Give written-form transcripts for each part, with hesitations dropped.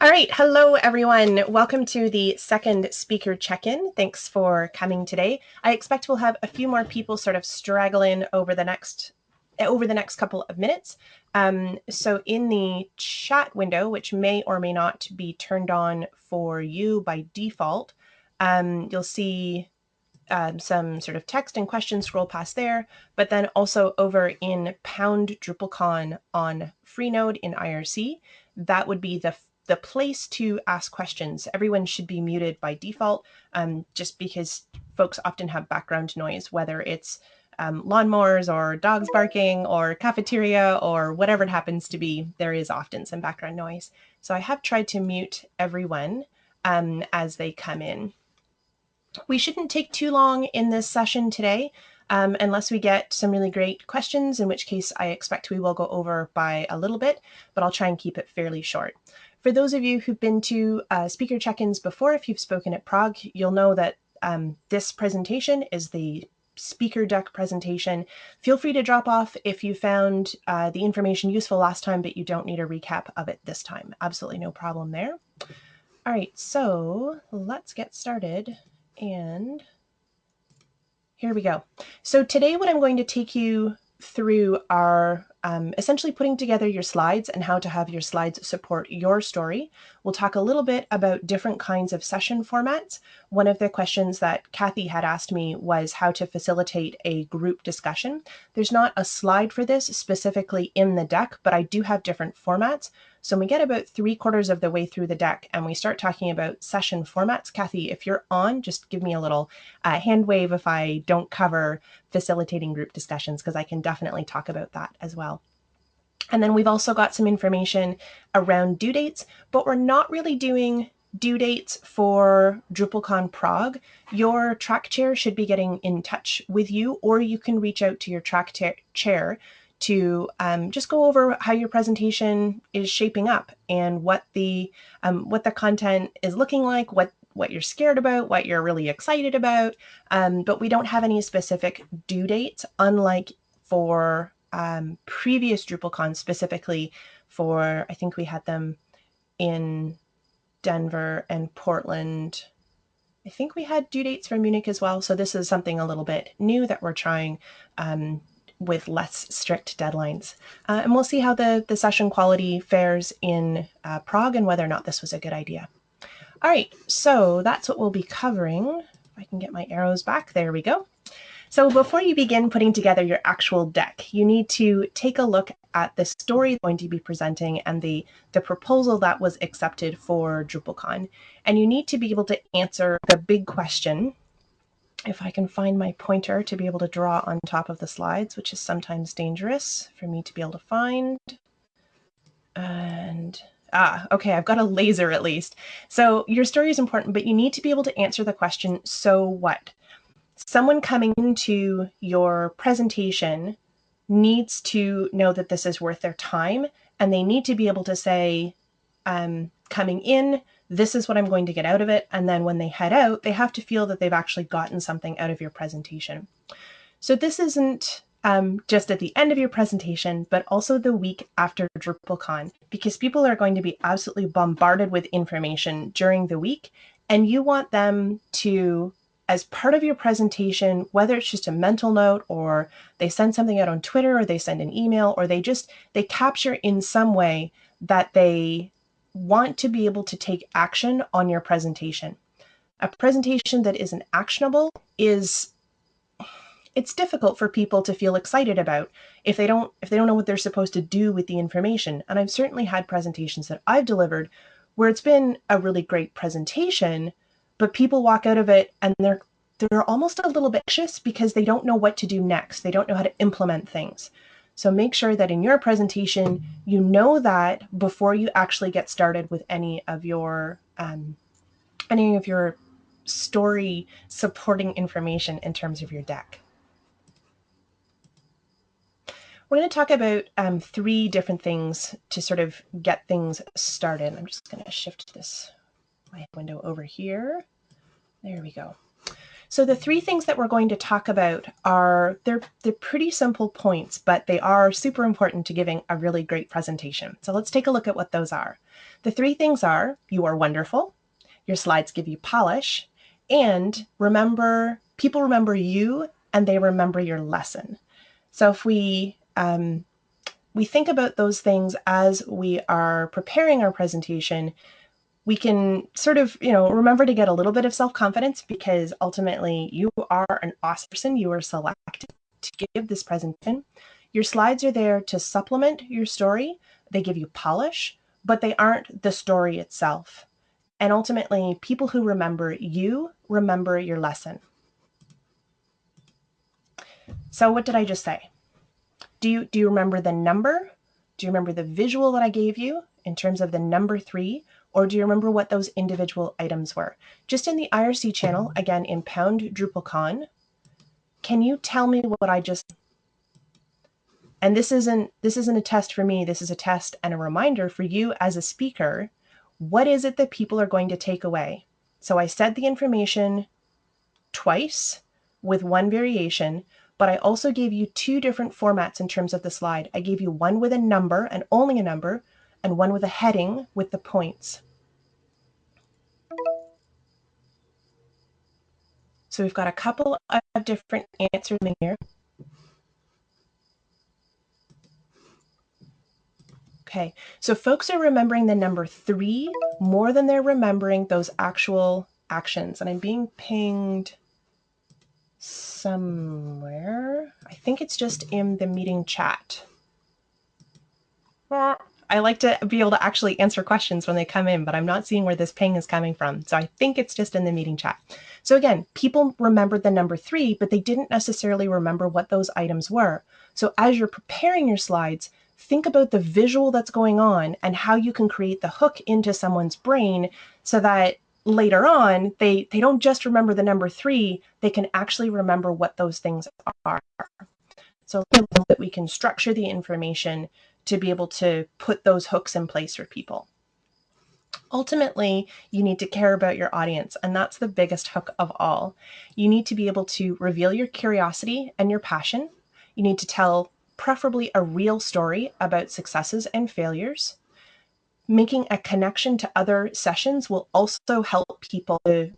All right, hello everyone. Welcome to the second speaker check-in. Thanks for coming today. I expect we'll have a few more people sort of straggle in over the next couple of minutes. So in the chat window, which may or may not be turned on for you by default, you'll see some sort of text and questions scroll past there, but then also over in pound DrupalCon on Freenode in IRC, that would be the place to ask questions. Everyone should be muted by default, just because folks often have background noise, whether it's lawnmowers or dogs barking or cafeteria or whatever it happens to be, there is often some background noise. So I have tried to mute everyone as they come in. We shouldn't take too long in this session today, unless we get some really great questions, in which case I expect we will go over by a little bit, but I'll try and keep it fairly short. For those of you who've been to speaker check-ins before, if you've spoken at Prague, you'll know that this presentation is the speaker deck presentation. Feel free to drop off if you found the information useful last time, but you don't need a recap of it this time. Absolutely no problem there. All right, so let's get started. And here we go. So today what I'm going to take you through are essentially putting together your slides and how to have your slides support your story. We'll talk a little bit about different kinds of session formats. One of the questions that Kathy had asked me was how to facilitate a group discussion. There's not a slide for this specifically in the deck, but I do have different formats. So when we get about 3/4 of the way through the deck and we start talking about session formats, Kathy, if you're on, just give me a little hand wave if I don't cover facilitating group discussions, because I can definitely talk about that as well. And then we've also got some information around due dates, but we're not really doing due dates for DrupalCon Prague. Your track chair should be getting in touch with you, or you can reach out to your track chair to just go over how your presentation is shaping up and what the content is looking like, what you're scared about, what you're really excited about. But we don't have any specific due dates, unlike for previous DrupalCon, specifically for, I think we had them in Denver and Portland. I think we had due dates for Munich as well. So this is something a little bit new that we're trying with less strict deadlines. And we'll see how the session quality fares in Prague and whether or not this was a good idea. All right, so that's what we'll be covering. If I can get my arrows back, there we go. So before you begin putting together your actual deck, you need to take a look at the story you're going to be presenting and the proposal that was accepted for DrupalCon. And you need to be able to answer the big question. If I can find my pointer to be able to draw on top of the slides, which is sometimes dangerous for me to be able to find. And okay, I've got a laser at least. So your story is important, but you need to be able to answer the question, so what? Someone coming into your presentation needs to know that this is worth their time, and they need to be able to say, coming in, this is what I'm going to get out of it. And then when they head out, they have to feel that they've actually gotten something out of your presentation. So this isn't just at the end of your presentation, but also the week after DrupalCon, because people are going to be absolutely bombarded with information during the week, and you want them to, as part of your presentation, whether it's just a mental note or they send something out on Twitter or they send an email or they capture in some way that they want to be able to take action on your presentation. A presentation that isn't actionable it's difficult for people to feel excited about if they don't know what they're supposed to do with the information. And I've certainly had presentations that I've delivered where it's been a really great presentation, but people walk out of it and they're almost a little bit anxious because they don't know what to do next. They don't know how to implement things. So make sure that in your presentation, you know that before you actually get started with any of your story supporting information in terms of your deck. We're going to talk about 3 different things to sort of get things started. I'm just going to shift my window over here. There we go. So the three things that we're going to talk about they're pretty simple points, but they are super important to giving a really great presentation. So let's take a look at what those are. The three things are: you are wonderful, your slides give you polish, and people remember you and they remember your lesson. So if we think about those things as we are preparing our presentation, we can sort of, remember to get a little bit of self-confidence, because ultimately you are an awesome person. You are selected to give this presentation. Your slides are there to supplement your story. They give you polish, but they aren't the story itself. And ultimately, people who remember you remember your lesson. So what did I just say? Do you remember the number? Do you remember the visual that I gave you in terms of the number 3? Or do you remember what those individual items were? Just in the IRC channel, again, in #DrupalCon, can you tell me what I just... And this isn't a test for me, this is a test and a reminder for you as a speaker. What is it that people are going to take away? So I said the information twice with one variation, but I also gave you two different formats in terms of the slide. I gave you one with a number and only a number, and one with a heading with the points. So we've got a couple of different answers in here. Okay, so folks are remembering the number 3 more than they're remembering those actual actions. And I'm being pinged somewhere. I think it's just in the meeting chat. I like to be able to actually answer questions when they come in, but I'm not seeing where this ping is coming from. So I think it's just in the meeting chat. So again, people remembered the number 3, but they didn't necessarily remember what those items were. So as you're preparing your slides, think about the visual that's going on and how you can create the hook into someone's brain so that later on, they don't just remember the number 3, they can actually remember what those things are. So that we can structure the information to be able to put those hooks in place for people. Ultimately, you need to care about your audience, and that's the biggest hook of all. You need to be able to reveal your curiosity and your passion. You need to tell preferably a real story about successes and failures. Making a connection to other sessions will also help people to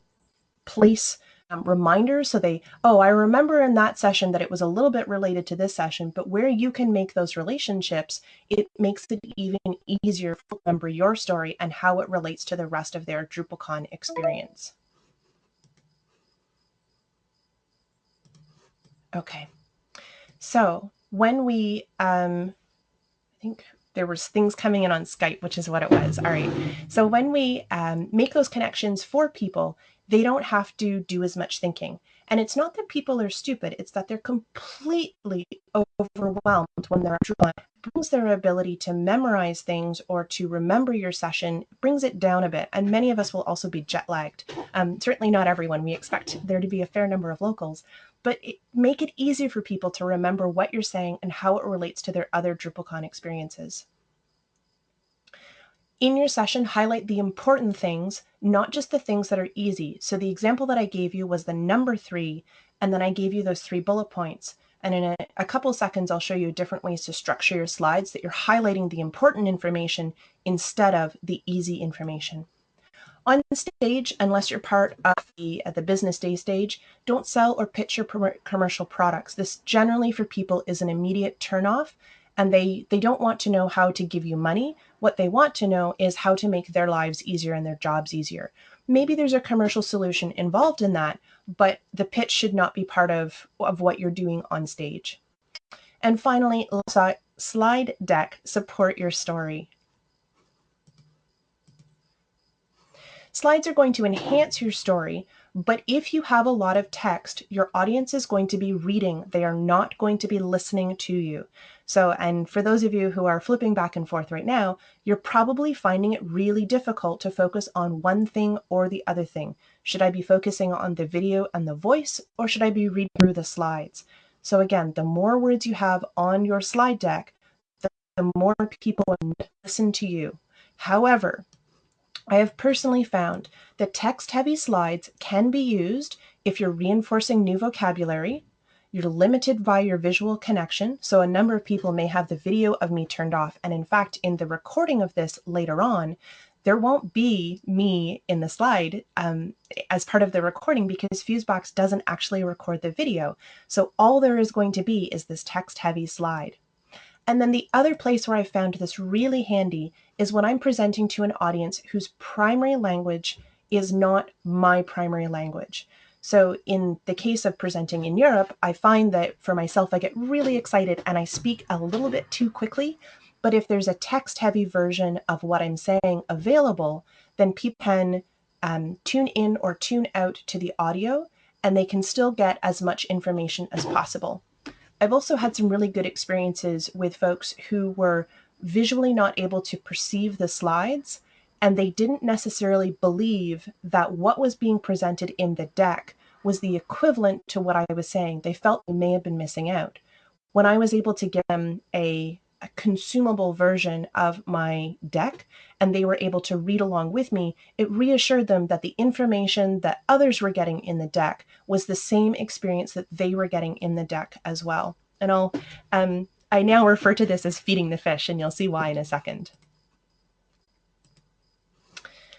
place reminders, so I remember in that session that it was a little bit related to this session, but where you can make those relationships, it makes it even easier to remember your story and how it relates to the rest of their DrupalCon experience. Okay, so when we, I think there was things coming in on Skype, which is what it was. All right, so when we make those connections for people, they don't have to do as much thinking. And it's not that people are stupid, it's that they're completely overwhelmed when they're DrupalCon. It brings their ability to memorize things or to remember your session, brings it down a bit. And many of us will also be jet lagged. Certainly not everyone. We expect there to be a fair number of locals. But make it easier for people to remember what you're saying and how it relates to their other DrupalCon experiences. In your session, highlight the important things, not just the things that are easy. So the example that I gave you was the number 3, and then I gave you those 3 bullet points. And in a couple of seconds, I'll show you different ways to structure your slides that you're highlighting the important information instead of the easy information. On stage, unless you're part of the business day stage, don't sell or pitch your commercial products. This generally for people is an immediate turnoff, and they don't want to know how to give you money. What they want to know is how to make their lives easier and their jobs easier. Maybe there's a commercial solution involved in that, but the pitch should not be part of what you're doing on stage. And finally, slide deck support your story. Slides are going to enhance your story, but if you have a lot of text, your audience is going to be reading. They are not going to be listening to you. So, and for those of you who are flipping back and forth right now, you're probably finding it really difficult to focus on one thing or the other thing. Should I be focusing on the video and the voice, or should I be reading through the slides? So again, the more words you have on your slide deck, the more people will listen to you. However, I have personally found that text-heavy slides can be used if you're reinforcing new vocabulary, you're limited by your visual connection, so a number of people may have the video of me turned off, and in fact, in the recording of this later on, there won't be me in the slide as part of the recording because Fusebox doesn't actually record the video. So all there is going to be is this text-heavy slide. And then the other place where I found this really handy is when I'm presenting to an audience whose primary language is not my primary language. So in the case of presenting in Europe, I find that for myself, I get really excited and I speak a little bit too quickly. But if there's a text-heavy version of what I'm saying available, then people can tune in or tune out to the audio, and they can still get as much information as possible. I've also had some really good experiences with folks who were visually not able to perceive the slides, and they didn't necessarily believe that what was being presented in the deck was the equivalent to what I was saying. They felt they may have been missing out. When I was able to give them a consumable version of my deck and they were able to read along with me, it reassured them that the information that others were getting in the deck was the same experience that they were getting in the deck as well. And I now refer to this as feeding the fish, and you'll see why in a second.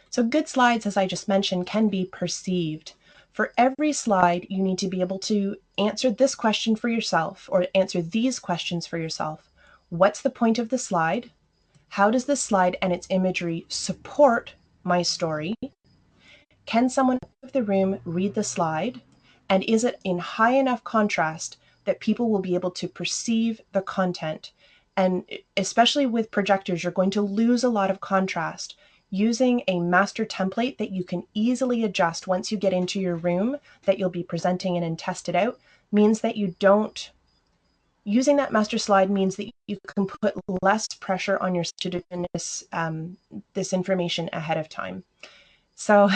So good slides, as I just mentioned, can be perceived. For every slide, you need to be able to answer this question for yourself or answer these questions for yourself. What's the point of the slide? How does this slide and its imagery support my story? Can someone out of the room read the slide? And is it in high enough contrast that people will be able to perceive the content? And especially with projectors, you're going to lose a lot of contrast. Using a master template that you can easily adjust once you get into your room that you'll be presenting in and test it out means that you don't. Using that master slide means that you can put less pressure on your student to this information ahead of time. So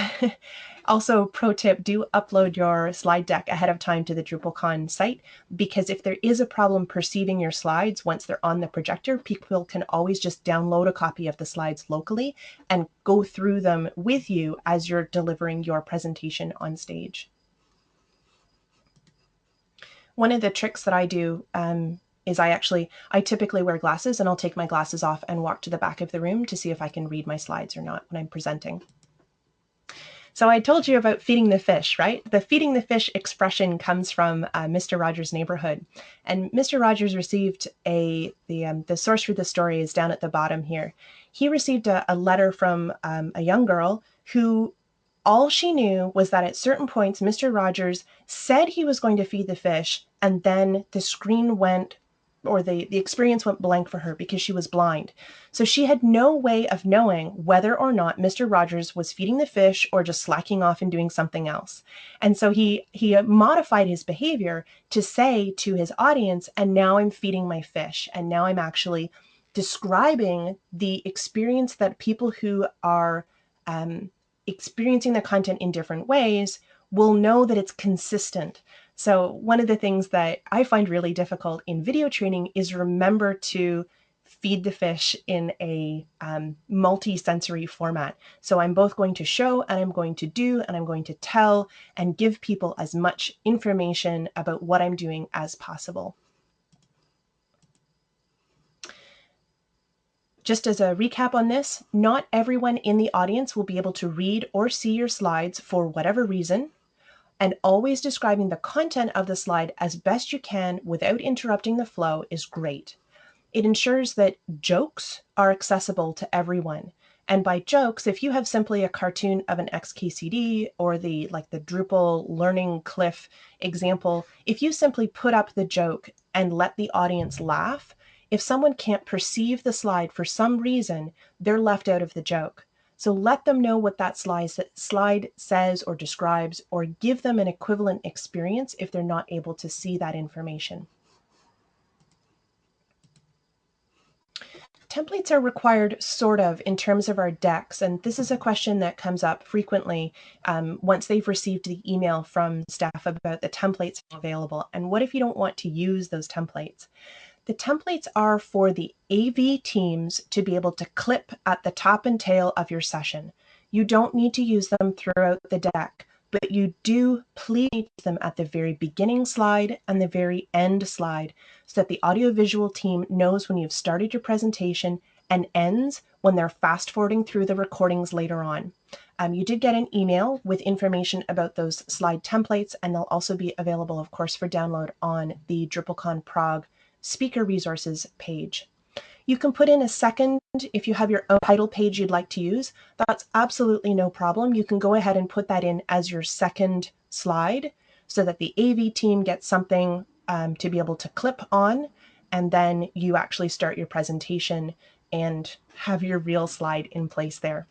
also pro tip, do upload your slide deck ahead of time to the DrupalCon site, because if there is a problem perceiving your slides once they're on the projector, people can always just download a copy of the slides locally and go through them with you as you're delivering your presentation on stage. One of the tricks that I do is I typically wear glasses, and I'll take my glasses off and walk to the back of the room to see if I can read my slides or not when I'm presenting. So I told you about feeding the fish, right? The feeding the fish expression comes from Mr. Rogers' Neighborhood. And Mr. Rogers received the source for the story is down at the bottom here. He received a letter from a young girl who all she knew was that at certain points, Mr. Rogers said he was going to feed the fish, and then the screen went, or the experience went blank for her because she was blind. So she had no way of knowing whether or not Mr. Rogers was feeding the fish or just slacking off and doing something else. And so he modified his behavior to say to his audience, and now I'm feeding my fish, and now I'm actually describing the experience that people who are experiencing the content in different ways will know that it's consistent. So one of the things that I find really difficult in video training is remember to feed the fish in a multi-sensory format. So I'm both going to show and I'm going to do and I'm going to tell and give people as much information about what I'm doing as possible. Just as a recap on this, not everyone in the audience will be able to read or see your slides for whatever reason, and always describing the content of the slide as best you can without interrupting the flow is great. It ensures that jokes are accessible to everyone. And by jokes, if you have simply a cartoon of an XKCD or the Drupal learning cliff example, if you simply put up the joke and let the audience laugh, if someone can't perceive the slide for some reason, they're left out of the joke. So let them know what that slide says or describes, or give them an equivalent experience if they're not able to see that information. Templates are required sort of in terms of our decks, and this is a question that comes up frequently once they've received the email from staff about the templates available. And what if you don't want to use those templates? The templates are for the AV teams to be able to clip at the top and tail of your session. You don't need to use them throughout the deck, but you do please use them at the very beginning slide and the very end slide so that the audiovisual team knows when you've started your presentation and ends when they're fast forwarding through the recordings later on. You did get an email with information about those slide templates, and they'll also be available, of course, for download on the DrupalCon Prague speaker resources page. You can put in a second, if you have your own title page you'd like to use, that's absolutely no problem. You can go ahead and put that in as your second slide so that the AV team gets something to be able to clip on, and then you actually start your presentation and have your real slide in place there.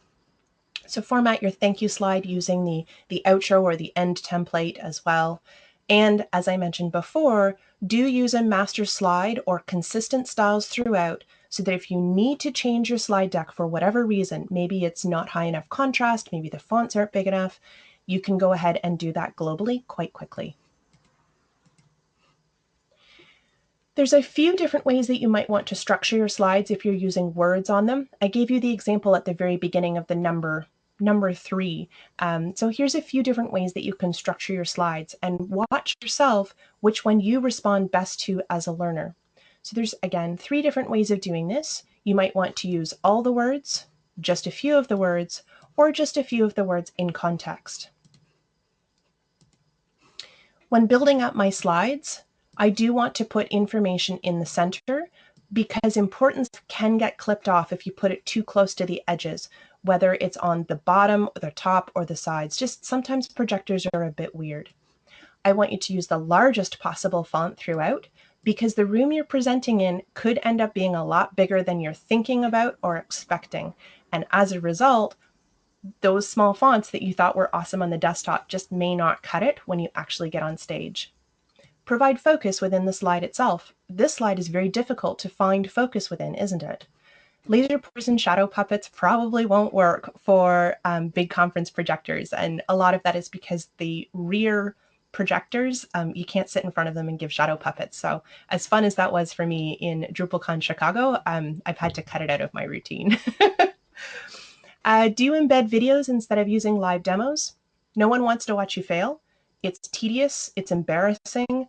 So format your thank you slide using the outro or the end template as well. And as I mentioned before, do use a master slide or consistent styles throughout so that if you need to change your slide deck for whatever reason, maybe it's not high enough contrast, maybe the fonts aren't big enough, you can go ahead and do that globally quite quickly. There's a few different ways that you might want to structure your slides if you're using words on them. I gave you the example at the very beginning of the number 3. So here's a few different ways that you can structure your slides, and watch yourself which one you respond best to as a learner. So there's, again, 3 different ways of doing this. You might want to use all the words, just a few of the words, or just a few of the words in context. When building up my slides, I do want to put information in the center because importance can get clipped off if you put it too close to the edges, whether it's on the bottom, or the top, or the sides. Just sometimes projectors are a bit weird. I want you to use the largest possible font throughout because the room you're presenting in could end up being a lot bigger than you're thinking about or expecting. And as a result, those small fonts that you thought were awesome on the desktop just may not cut it when you actually get on stage. Provide focus within the slide itself. This slide is very difficult to find focus within, isn't it? Laser pointers and shadow puppets probably won't work for big conference projectors, and a lot of that is because the rear projectors, you can't sit in front of them and give shadow puppets. So as fun as that was for me in DrupalCon Chicago, I've had to cut it out of my routine. Do you embed videos instead of using live demos? No one wants to watch you fail. It's tedious, it's embarrassing,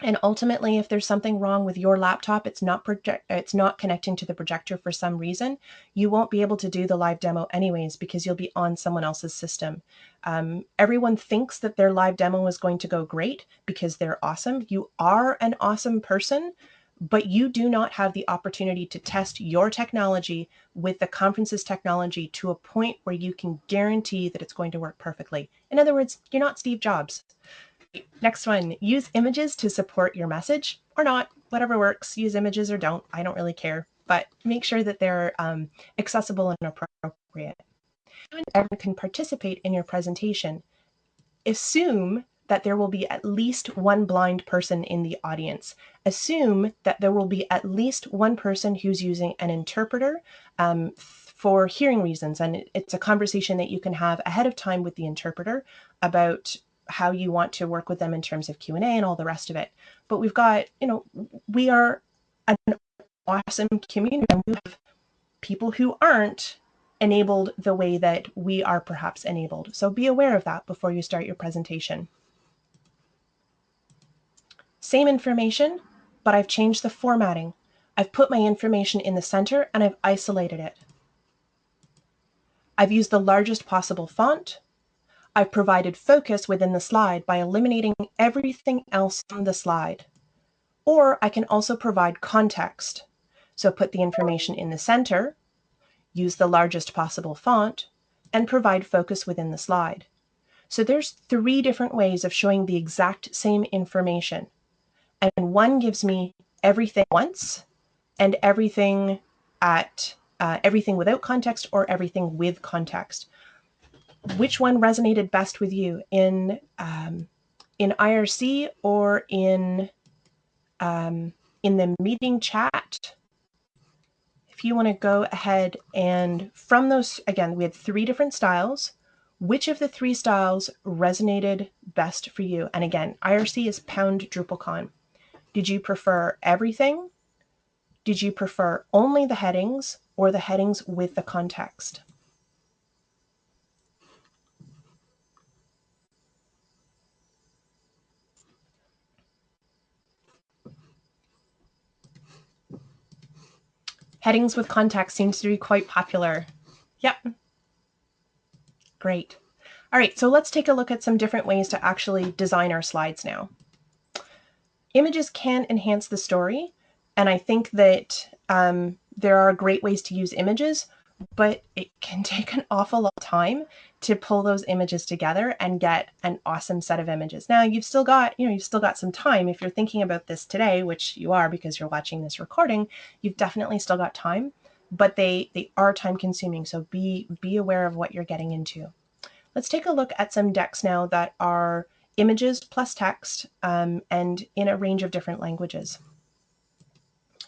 and ultimately, if there's something wrong with your laptop, it's not connecting to the projector for some reason, you won't be able to do the live demo anyways because you'll be on someone else's system. Everyone thinks that their live demo is going to go great because they're awesome. You are an awesome person, but you do not have the opportunity to test your technology with the conference's technology to a point where you can guarantee that it's going to work perfectly. In other words, you're not Steve Jobs. Next one, use images to support your message, or not, whatever works. Use images or don't, I don't really care, but make sure that they're accessible and appropriate. Everyone can participate in your presentation. Assume that there will be at least one blind person in the audience. Assume that there will be at least one person who's using an interpreter for hearing reasons, and it's a conversation that you can have ahead of time with the interpreter about how you want to work with them in terms of Q&A and all the rest of it. But we've got, we are an awesome community, and we have people who aren't enabled the way that we are perhaps enabled. So be aware of that before you start your presentation. Same information, but I've changed the formatting. I've put my information in the center and I've isolated it. I've used the largest possible font. I've provided focus within the slide by eliminating everything else on the slide. Or I can also provide context. So put the information in the center, use the largest possible font, and provide focus within the slide. So there's 3 different ways of showing the exact same information. And one gives me everything once, and everything without context, or everything with context. Which one resonated best with you in IRC or in the meeting chat? If you want to go ahead and from those, again, we had 3 different styles. Which of the 3 styles resonated best for you? And again, IRC is pound DrupalCon. Did you prefer everything? Did you prefer only the headings, or the headings with the context? Headings with context seems to be quite popular. Yep. Great. All right, so let's take a look at some different ways to actually design our slides now. Images can enhance the story, and I think that there are great ways to use images, but it can take an awful lot of time to pull those images together and get an awesome set of images. Now, you've still got some time. If you're thinking about this today, which you are because you're watching this recording, you've definitely still got time, but they are time consuming. So be aware of what you're getting into. Let's take a look at some decks now that are images plus text and in a range of different languages.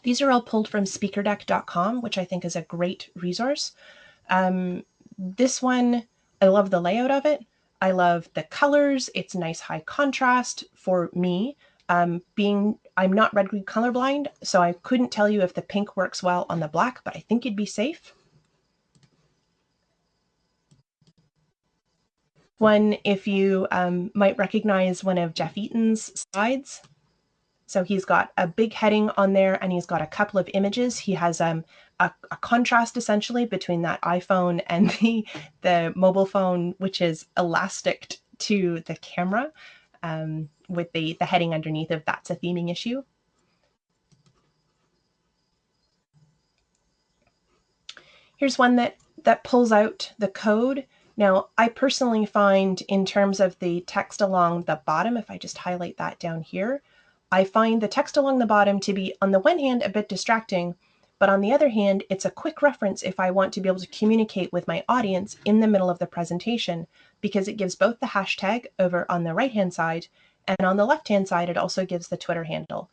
These are all pulled from speakerdeck.com, which I think is a great resource. This one, I love the layout of it. I love the colors. It's nice high contrast for me. I'm not red green colorblind, so I couldn't tell you if the pink works well on the black, but I think you'd be safe. One, if you might recognize one of Jeff Eaton's slides. So he's got a big heading on there and he's got a couple of images. He has a contrast essentially between that iPhone and the mobile phone, which is elastic to the camera with the heading underneath of that's a theming issue. Here's one that pulls out the code. Now, I personally find in terms of the text along the bottom, if I just highlight that down here, I find the text along the bottom to be, on the one hand, a bit distracting, but on the other hand, it's a quick reference if I want to be able to communicate with my audience in the middle of the presentation, because it gives both the hashtag over on the right-hand side, and on the left-hand side, it also gives the Twitter handle.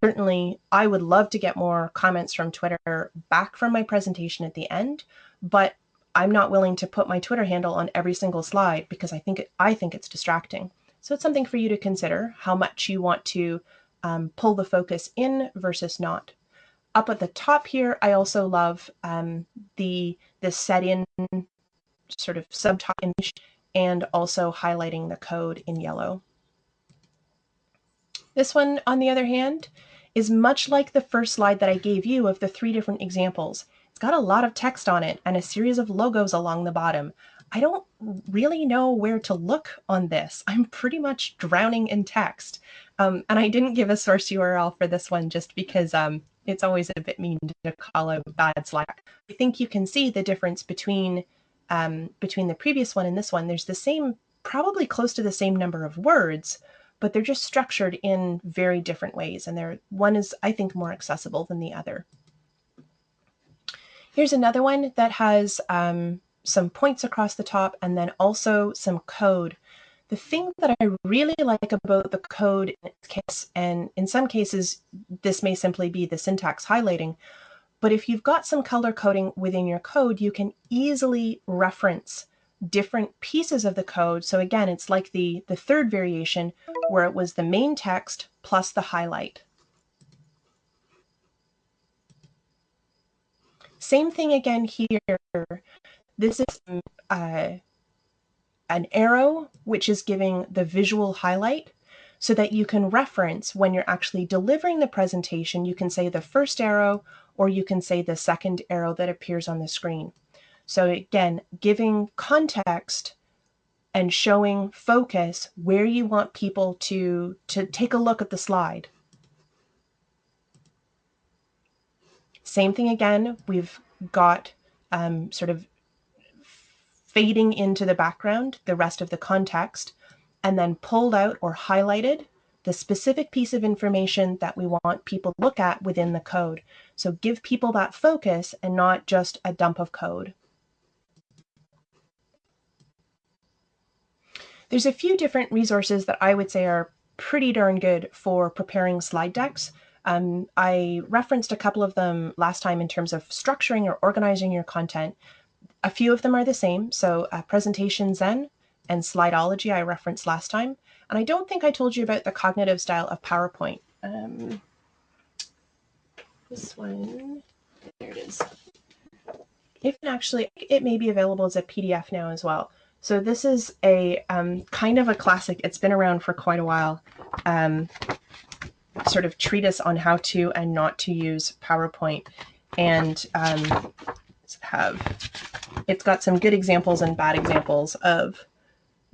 Certainly, I would love to get more comments from Twitter back from my presentation at the end, but I'm not willing to put my Twitter handle on every single slide because I think it's distracting. So it's something for you to consider how much you want to pull the focus in versus not. Up at the top here, I also love the set in sort of subtop image and also highlighting the code in yellow. This one, on the other hand, is much like the first slide that I gave you of the 3 different examples. It's got a lot of text on it and a series of logos along the bottom. I don't really know where to look on this. I'm pretty much drowning in text. And I didn't give a source URL for this one just because it's always a bit mean to call out bad Slack. I think you can see the difference between the previous one and this one. There's the same, probably close to the same number of words, but they're just structured in very different ways. And one is, I think, more accessible than the other. Here's another one that has some points across the top and then also some code. The thing that I really like about the code in this case, and in some cases, this may simply be the syntax highlighting, but if you've got some color coding within your code, you can easily reference different pieces of the code. So again, it's like the third variation where it was the main text plus the highlight. Same thing again here. This is an arrow, which is giving the visual highlight so that you can reference when you're actually delivering the presentation. You can say the first arrow or you can say the second arrow that appears on the screen. So again, giving context and showing focus where you want people to take a look at the slide. Same thing again, we've got sort of fading into the background, the rest of the context, and then pulled out or highlighted the specific piece of information that we want people to look at within the code. So give people that focus and not just a dump of code. There's a few different resources that I would say are pretty darn good for preparing slide decks. I referenced a couple of them last time in terms of structuring or organizing your content. A few of them are the same. So Presentation Zen and Slideology I referenced last time. And I don't think I told you about the cognitive style of PowerPoint. This one, there it is. It may be available as a PDF now as well. So this is a kind of a classic. It's been around for quite a while. Sort of treatise on how to and not to use PowerPoint. and it's got some good examples and bad examples of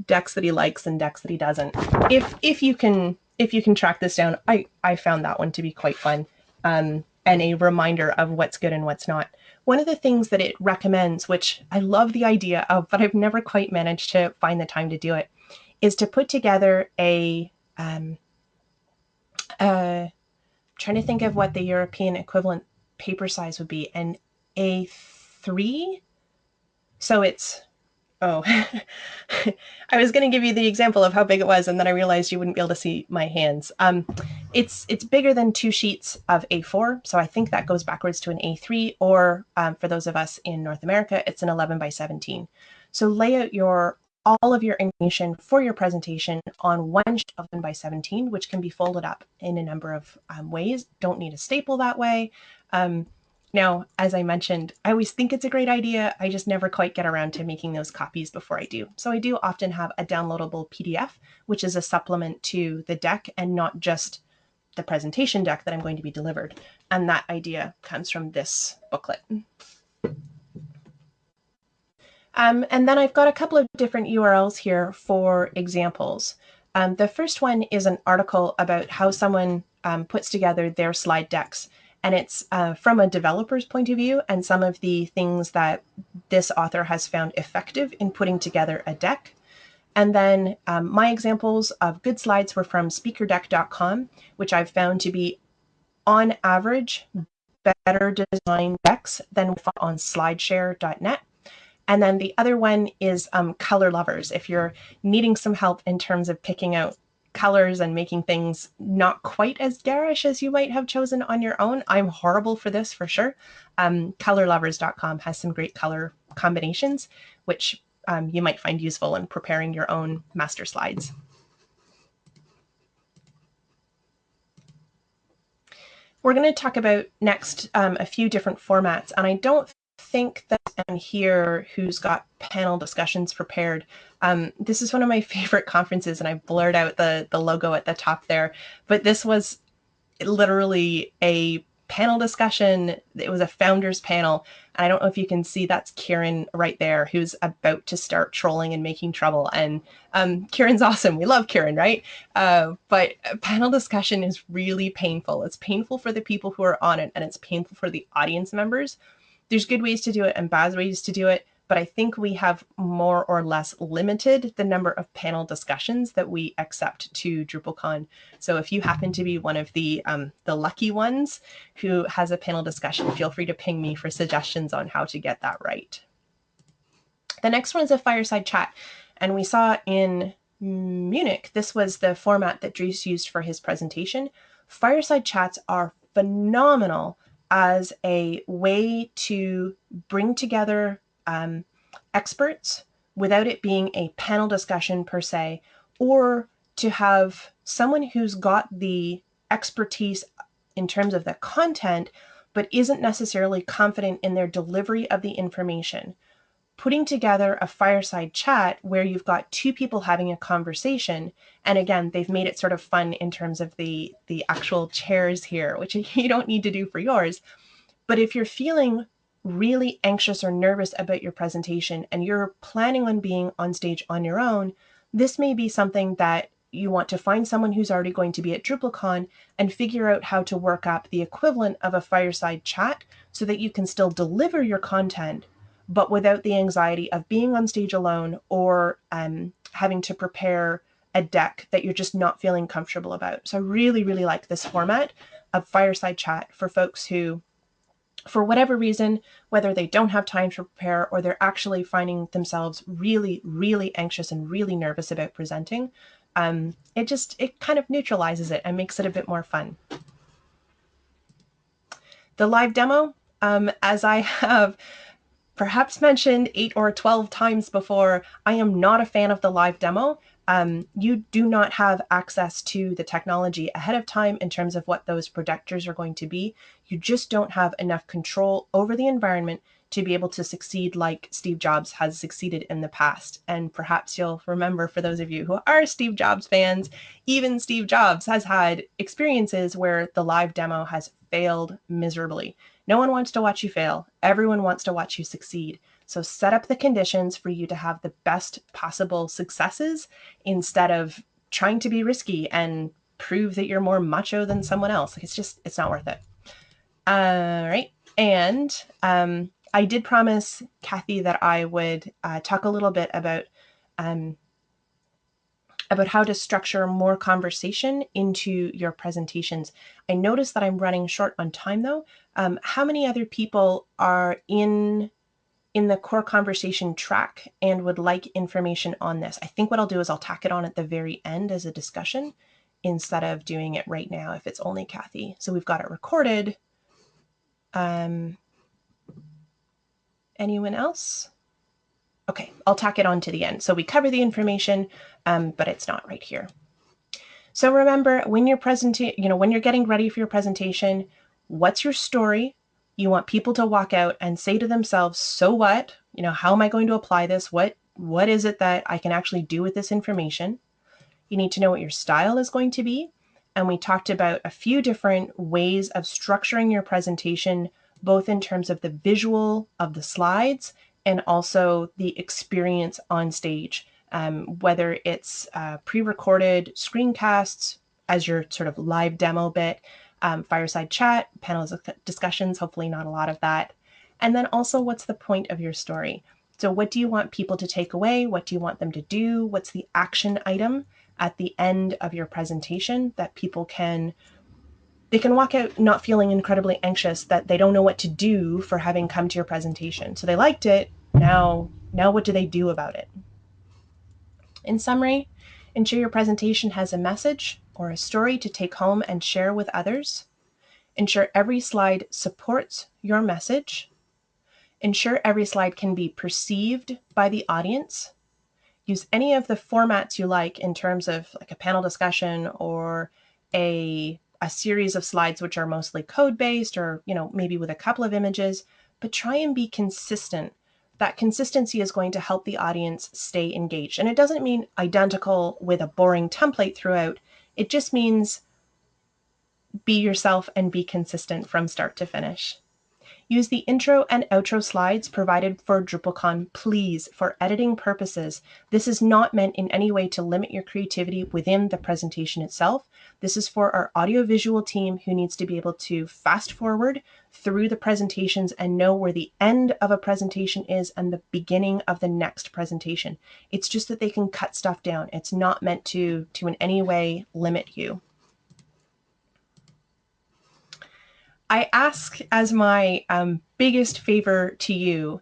decks that he likes and decks that he doesn't. If you can track this down, I found that one to be quite fun, and a reminder of what's good and what's not. One of the things that it recommends, which I love the idea of, but I've never quite managed to find the time to do it, is to put together trying to think of what the European equivalent paper size would be, an A3. So it's, oh, I was going to give you the example of how big it was, and then I realized you wouldn't be able to see my hands. It's bigger than 2 sheets of A4, so I think that goes backwards to an A3, or for those of us in North America, it's an 11 by 17. So lay out all of your information for your presentation on one sheet of 11 by 17, which can be folded up in a number of ways. Don't need a staple that way. Now, as I mentioned, I always think it's a great idea. I just never quite get around to making those copies before I do. So I do often have a downloadable PDF, which is a supplement to the deck and not just the presentation deck that I'm going to be delivered. And that idea comes from this booklet. And then I've got a couple of different URLs here for examples. The first one is an article about how someone puts together their slide decks. And it's from a developer's point of view and some of the things that this author has found effective in putting together a deck. And then my examples of good slides were from speakerdeck.com, which I've found to be, on average, better designed decks than on slideshare.net. And then the other one is Color Lovers. If you're needing some help in terms of picking out colors and making things not quite as garish as you might have chosen on your own, I'm horrible for this for sure. Colorlovers.com has some great color combinations, which you might find useful in preparing your own master slides. We're going to talk about next a few different formats, and I don't think that I'm here who's got panel discussions prepared. This is one of my favorite conferences, and I blurred out the logo at the top there, but this was literally a panel discussion. It was a founders panel, and I don't know if you can see, that's Kieran right there, who's about to start trolling and making trouble. And Kieran's awesome. We love Kieran, right? But panel discussion is really painful. It's painful for the people who are on it, and it's painful for the audience members. There's good ways to do it and bad ways to do it, but I think we have more or less limited the number of panel discussions that we accept to DrupalCon. So if you happen to be one of the lucky ones who has a panel discussion, feel free to ping me for suggestions on how to get that right. The next one is a fireside chat, and we saw in Munich, this was the format that Dries used for his presentation. Fireside chats are phenomenal as a way to bring together experts without it being a panel discussion per se, or to have someone who's got the expertise in terms of the content, but isn't necessarily confident in their delivery of the information. Putting together a fireside chat where you've got two people having a conversation, and again, they've made it sort of fun in terms of the actual chairs here, which you don't need to do for yours. But if you're feeling really anxious or nervous about your presentation and you're planning on being on stage on your own, this may be something that you want to find someone who's already going to be at DrupalCon and figure out how to work up the equivalent of a fireside chat so that you can still deliver your content, but without the anxiety of being on stage alone or having to prepare a deck that you're just not feeling comfortable about. So I really, really like this format of fireside chat for folks who, for whatever reason, whether they don't have time to prepare or they're actually finding themselves really, really anxious and really nervous about presenting, it kind of neutralizes it and makes it a bit more fun. The live demo, as I have perhaps mentioned 8 or 12 times before, I am not a fan of the live demo. You do not have access to the technology ahead of time in terms of what those projectors are going to be. You just don't have enough control over the environment to be able to succeed like Steve Jobs has succeeded in the past. And perhaps you'll remember, for those of you who are Steve Jobs fans, even Steve Jobs has had experiences where the live demo has failed miserably. No one wants to watch you fail. Everyone wants to watch you succeed. So set up the conditions for you to have the best possible successes instead of trying to be risky and prove that you're more macho than someone else. Like, it's not worth it. All right. And I did promise Kathy that I would talk a little bit about how to structure more conversation into your presentations. I noticed that I'm running short on time though. How many other people are in the core conversation track and would like information on this? I think what I'll do is I'll tack it on at the very end as a discussion instead of doing it right now if it's only Kathy. So we've got it recorded. Anyone else? Okay, I'll tack it on to the end. So we cover the information, but it's not right here. So remember, when you're when you're getting ready for your presentation, what's your story? You want people to walk out and say to themselves, so what? How am I going to apply this? What is it that I can actually do with this information? You need to know what your style is going to be. And we talked about a few different ways of structuring your presentation, both in terms of the visual of the slides and also the experience on stage, whether it's pre-recorded screencasts as your sort of live demo bit, fireside chat, panels of discussions, hopefully not a lot of that. And then also, what's the point of your story? So what do you want people to take away? What do you want them to do? What's the action item at the end of your presentation that people can walk out not feeling incredibly anxious that they don't know what to do for having come to your presentation. So they liked it. Now what do they do about it? In summary, ensure your presentation has a message or a story to take home and share with others. Ensure every slide supports your message. Ensure every slide can be perceived by the audience. Use any of the formats you like in terms of like a panel discussion or a series of slides which are mostly code-based or, maybe with a couple of images, but try and be consistent. That consistency is going to help the audience stay engaged. And it doesn't mean identical with a boring template throughout. It just means be yourself and be consistent from start to finish. Use the intro and outro slides provided for DrupalCon, please, for editing purposes. This is not meant in any way to limit your creativity within the presentation itself. This is for our audiovisual team who needs to be able to fast forward through the presentations and know where the end of a presentation is and the beginning of the next presentation. It's just that they can cut stuff down. It's not meant to in any way limit you. I ask as my biggest favor to you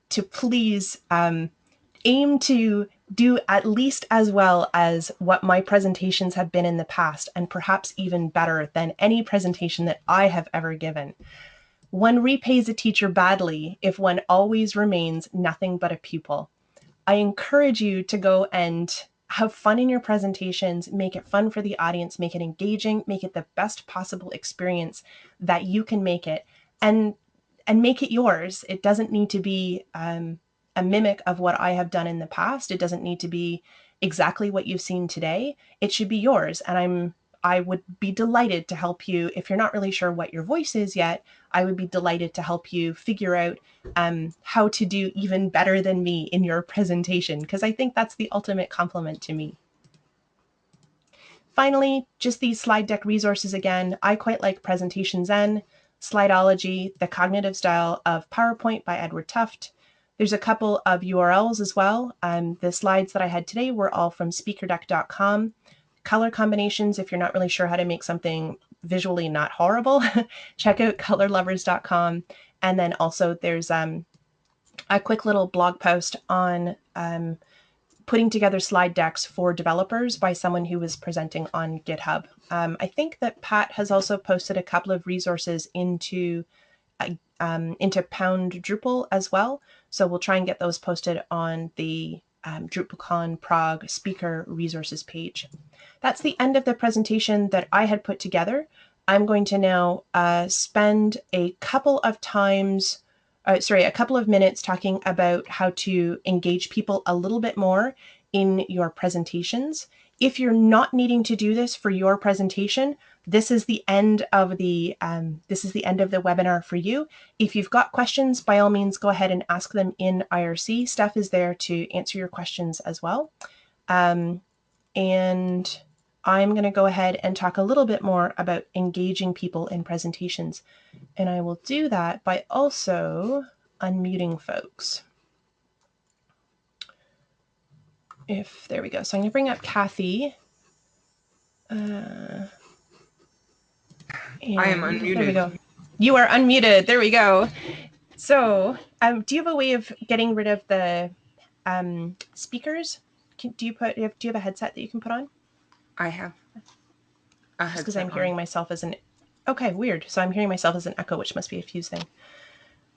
to please aim to do at least as well as what my presentations have been in the past, and perhaps even better than any presentation that I have ever given. One repays a teacher badly if one always remains nothing but a pupil. I encourage you to go and have fun in your presentations, make it fun for the audience, make it engaging, make it the best possible experience that you can make it, and make it yours. It doesn't need to be a mimic of what I have done in the past. It doesn't need to be exactly what you've seen today. It should be yours. And I would be delighted to help you. If you're not really sure what your voice is yet, I would be delighted to help you figure out how to do even better than me in your presentation, because I think that's the ultimate compliment to me. Finally, just these slide deck resources again. I quite like Presentation Zen, Slideology, The Cognitive Style of PowerPoint by Edward Tufte. There's a couple of URLs as well. The slides that I had today were all from speakerdeck.com. Color combinations, if you're not really sure how to make something visually not horrible, check out colorlovers.com. And then also there's a quick little blog post on putting together slide decks for developers by someone who was presenting on GitHub. I think that Pat has also posted a couple of resources into Pound Drupal as well. So we'll try and get those posted on the DrupalCon Prague speaker resources page. That's the end of the presentation that I had put together. I'm going to now spend a couple of times a couple of minutes talking about how to engage people a little bit more in your presentations. If you're not needing to do this for your presentation, this is the end of the webinar for you. If you've got questions, by all means, go ahead and ask them in IRC. Steph is there to answer your questions as well. And I'm going to go ahead and talk a little bit more about engaging people in presentations. And I will do that by also unmuting folks. There we go. So I'm going to bring up Kathy. I am unmuted. There we go. You are unmuted. There we go. So do you have a way of getting rid of the speakers? Do you have a headset that you can put on? I have a headset. Just because I'm hearing myself as an... Okay, weird. So I'm hearing myself as an echo, which must be a Fuse thing.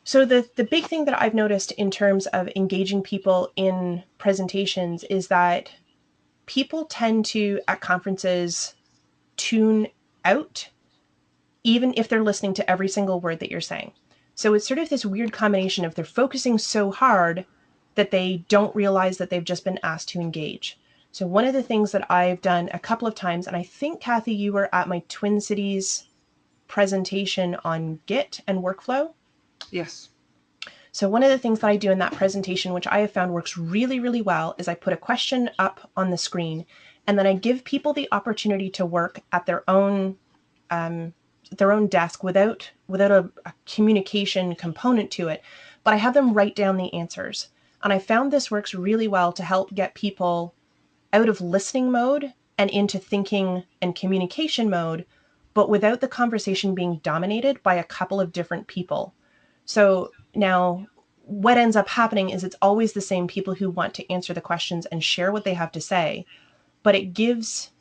So the big thing that I've noticed in terms of engaging people in presentations is that people tend to, at conferences, tune out, even if they're listening to every single word that you're saying. So it's sort of this weird combination of they're focusing so hard that they don't realize that they've just been asked to engage. So one of the things that I've done a couple of times, and I think, Kathy, you were at my Twin Cities presentation on Git and workflow. Yes. So one of the things that I do in that presentation, which I have found works really, really well, is I put a question up on the screen, and then I give people the opportunity to work at their own desk without a communication component to it, but I have them write down the answers. And I found this works really well to help get people out of listening mode and into thinking and communication mode, but without the conversation being dominated by a couple of different people. So now what ends up happening is it's always the same people who want to answer the questions and share what they have to say, but it gives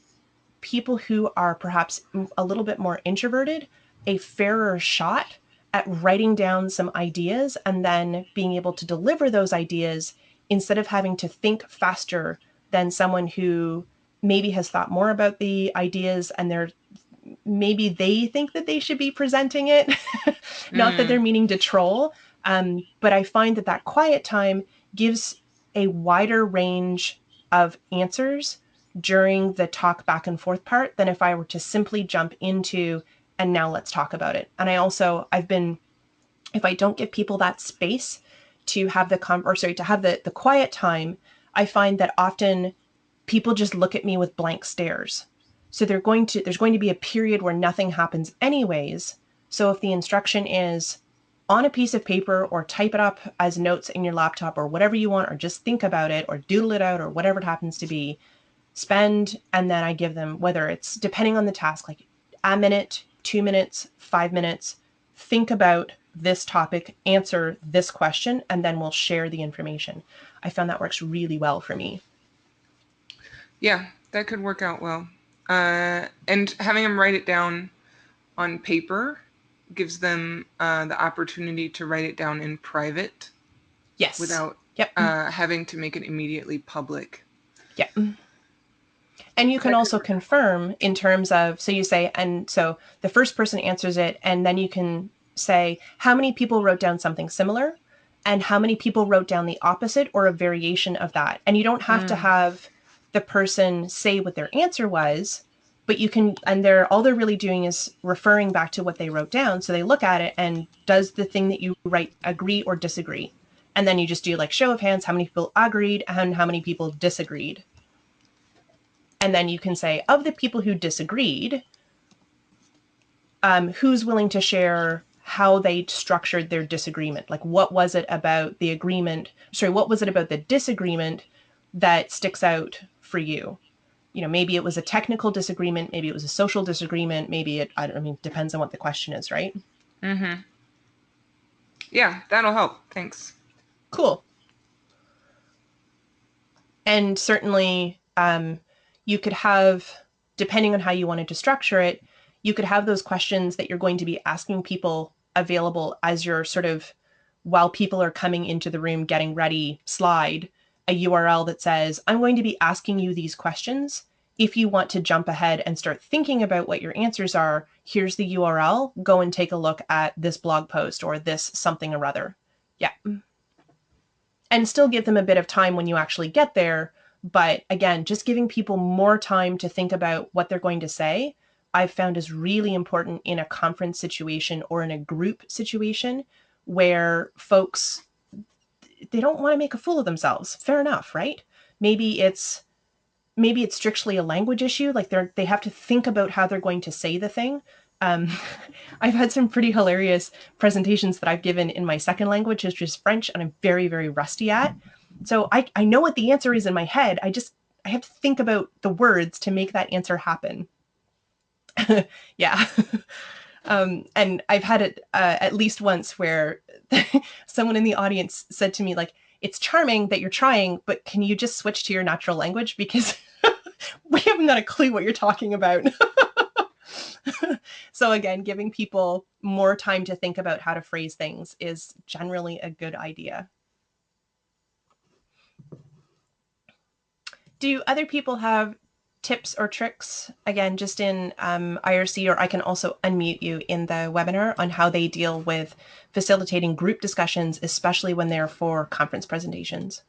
people who are perhaps a little bit more introverted a fairer shot at writing down some ideas and then being able to deliver those ideas instead of having to think faster than someone who maybe has thought more about the ideas and maybe they think that they should be presenting it. Not that they're meaning to troll, but I find that quiet time gives a wider range of answers during the talk back and forth part than if I were to simply jump into, and now let's talk about it. And if I don't give people that space to have the quiet time, I find that often people just look at me with blank stares. So there's going to be a period where nothing happens anyways. So if the instruction is on a piece of paper or type it up as notes in your laptop or whatever you want, or just think about it or doodle it out or whatever it happens to be, and then I give them, whether it's depending on the task, like a minute, 2 minutes, 5 minutes, think about this topic, answer this question, and then we'll share the information. I found that works really well for me. Yeah, that could work out well. And having them write it down on paper gives them the opportunity to write it down in private. Yes. Without having to make it immediately public. Yeah. And you can also confirm in terms of, so you say, and so the first person answers it, and then you can say how many people wrote down something similar and how many people wrote down the opposite or a variation of that. And you don't have to have the person say what their answer was, but you can, and all they're really doing is referring back to what they wrote down. So they look at it and does the thing that you write agree or disagree? And then you just do like show of hands, how many people agreed and how many people disagreed. And then you can say, of the people who disagreed, who's willing to share how they structured their disagreement? Like, what was it about the agreement? What was it about the disagreement that sticks out for you? You know, maybe it was a technical disagreement. Maybe it was a social disagreement. Maybe depends on what the question is, right? Mm-hmm. Yeah, that'll help. Thanks. Cool. And certainly, you could have, depending on how you wanted to structure it, you could have those questions that you're going to be asking people available as your sort of, while people are coming into the room getting ready slide, a URL that says, I'm going to be asking you these questions. If you want to jump ahead and start thinking about what your answers are, here's the URL. Go and take a look at this blog post or this something or other. Yeah. And still give them a bit of time when you actually get there. But again, just giving people more time to think about what they're going to say, I've found is really important in a conference situation or in a group situation where folks, they don't want to make a fool of themselves. Fair enough, right? Maybe it's strictly a language issue. Like they have to think about how they're going to say the thing. Um, I've had some pretty hilarious presentations that I've given in my second language, which is French, and I'm very, very rusty at. So I know what the answer is in my head. I have to think about the words to make that answer happen. Yeah. And I've had it at least once where someone in the audience said to me, like, it's charming that you're trying, but can you just switch to your natural language? Because we haven't got a clue what you're talking about. So again, giving people more time to think about how to phrase things is generally a good idea. Do other people have tips or tricks, again, just in IRC, or I can also unmute you in the webinar, on how they deal with facilitating group discussions, especially when they're for conference presentations?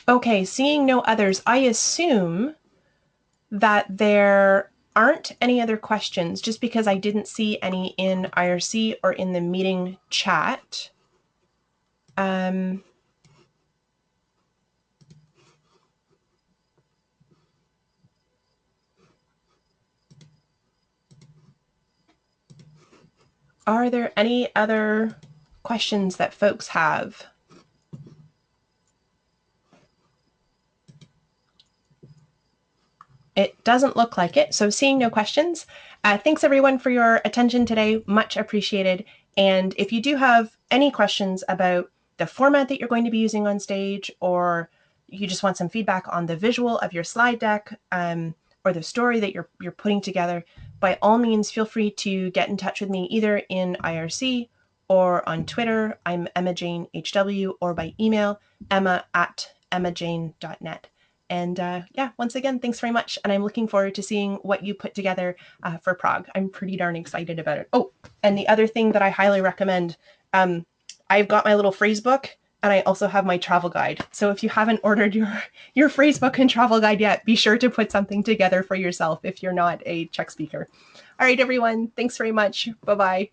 Okay, seeing no others, I assume that there aren't any other questions, just because I didn't see any in IRC or in the meeting chat. Are there any other questions that folks have? It doesn't look like it. So seeing no questions, thanks everyone for your attention today. Much appreciated. And if you do have any questions about the format that you're going to be using on stage, or you just want some feedback on the visual of your slide deck, or the story that you're putting together, by all means, feel free to get in touch with me either in IRC or on Twitter. I'm Emma Jane HW, or by email, emma@emmajane.net. And yeah, once again, thanks very much. And I'm looking forward to seeing what you put together for Prague. I'm pretty darn excited about it. Oh, and the other thing that I highly recommend, I've got my little phrase book, and I also have my travel guide. So if you haven't ordered your phrase book and travel guide yet, be sure to put something together for yourself if you're not a Czech speaker. All right, everyone. Thanks very much. Bye-bye.